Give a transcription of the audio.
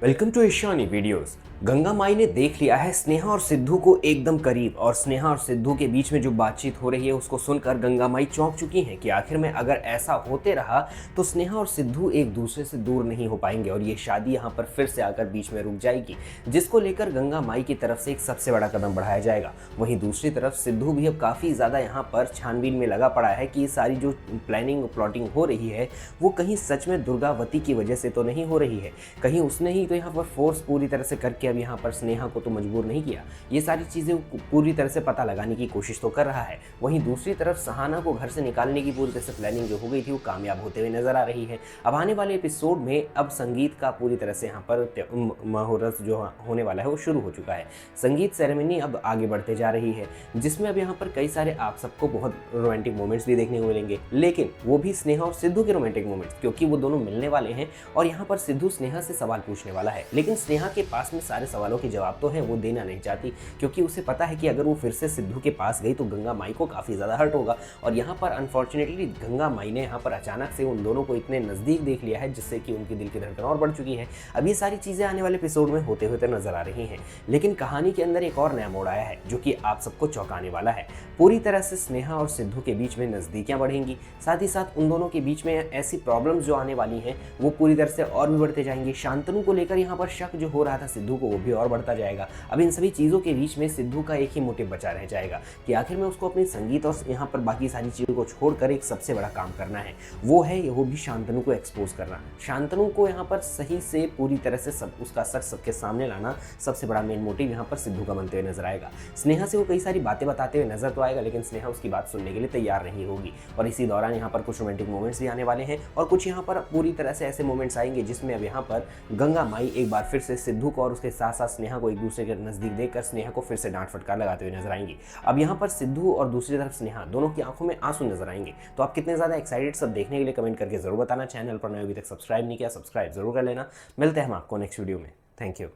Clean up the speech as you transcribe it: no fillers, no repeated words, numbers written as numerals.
Welcome to Ishani videos. Ganga माई ने देख लिया है स्नेहा और सिद्धू को एकदम करीब, और स्नेहा और सिद्धू के बीच में जो बातचीत हो रही है उसको सुनकर गंगा माई चौंक चुकी हैं कि आखिर में अगर ऐसा होते रहा तो स्नेहा और सिद्धू एक दूसरे से दूर नहीं हो पाएंगे और ये शादी यहाँ पर फिर से आकर बीच में रुक जाएगी, जिसको लेकर गंगा माई की तरफ से एक सबसे बड़ा कदम बढ़ाया जाएगा। वहीं दूसरी तरफ सिद्धू भी अब काफ़ी ज़्यादा यहाँ पर छानबीन में लगा पड़ा है कि ये सारी जो प्लानिंग प्लॉटिंग हो रही है वो कहीं सच में दुर्गावती की वजह से तो नहीं हो रही है, कहीं उसने ही तो यहाँ पर फोर्स पूरी तरह से करके अब यहाँ पर स्नेहा को तो मजबूर नहीं किया। ये सारी चीज़ें पूरी तरह से पता लगाने की कोशिश तो कर रहा है। वहीं दूसरी तरफ सहाना को घर से निकालने की पूरी तरह से प्लानिंग जो हो गई थी वो कामयाब होते हुए नजर आ रही है। अब आने वाले एपिसोड में अब संगीत का पूरी तरह से यहाँ पर मुहूर्त जो होने वाला है वो शुरू हो चुका है। संगीत सेरेमनी अब आगे बढ़ते जा रही है, जिसमें अब यहाँ पर कई सारे आप सबको बहुत रोमांटिक मोमेंट्स भी देखने को मिलेंगे, लेकिन वो भी स्नेहा और सिद्धू के रोमांटिक मोमेंट्स, क्योंकि वो दोनों मिलने वाले हैं और यहाँ पर सिद्धू स्नेहा से सवाल पूछने वाला है। लेकिन स्नेहा के पास में सारे सवालों के जवाब तो है, वो देना नहीं चाहती, क्योंकि उसे पता है कि अगर वो फिर से सिद्धू के पास गई तो गंगा माई को काफ़ी ज़्यादा हर्ट होगा। और यहाँ पर अनफॉर्चुनेटली गंगा माई ने यहाँ पर अचानक से उन दोनों को इतने नज़दीक देख लिया है जिससे कि उनकी दिल की धड़कन और बढ़ चुकी है। अब ये सारी चीज़ें आने वाले एपिसोड में होते हुए तो नजर आ रही हैं, लेकिन कहानी के अंदर एक और नया मोड़ आया है जो कि आप सबको चौंकाने वाला है। पूरी तरह से स्नेहा और सिद्धू के बीच में नज़दीकियाँ बढ़ेंगी, साथ ही साथ उन दोनों के बीच में ऐसी प्रॉब्लम्स जो आने वाली हैं वो पूरी तरह से और भी बढ़ते जाएंगे। शांतनु को लेकर यहाँ पर शक जो हो रहा था सिद्धू को, वो भी और बढ़ता जाएगा। अब इन सभी चीज़ों के बीच में सिद्धू का एक ही मोटिव बचा रह जाएगा कि आखिर में उसको अपनी संगीत और यहाँ पर बाकी सारी चीज़ों को छोड़कर एक सबसे बड़ा काम करना है, वो है वो भी शांतनु को एक्सपोज करना। शांतनु को यहाँ पर सही से पूरी तरह से उसका सच सबके सामने लाना सबसे बड़ा मेन मोटिव यहाँ पर सिद्धू का बनते हुए नजर आएगा। स्नेहा से वो कई सारी बातें बताते हुए नजर तो आएगा, लेकिन स्नेहा उसकी बात सुनने के लिए तैयार नहीं होगी। और इसी दौरान यहाँ पर कुछ रोमांटिक मोमेंट्स भी आने वाले हैं और कुछ यहाँ पर पूरी तरह से ऐसे मोमेंट्स आएंगे जिसमें अब यहाँ पर गंगा माई एक बार फिर से सिद्धू को और उसके साथ साथ स्नेहा को एक दूसरे के नजदीक देखकर स्नेहा को फिर से डांट फटकार लगाते हुए नजर आएंगी। अब यहाँ पर सिद्धू और दूसरी तरफ स्नेहा दोनों की आंखों में आंसू नजर आएंगे। तो आप कितने ज्यादा एक्साइटेड सब देखने के लिए कमेंट करके जरूर बताना। चैनल पर नए अभी तक सब्सक्राइब नहीं किया, सब्सक्राइब जरूर कर लेना। मिलते हैं हम आपको नेक्स्ट वीडियो में। Thank you.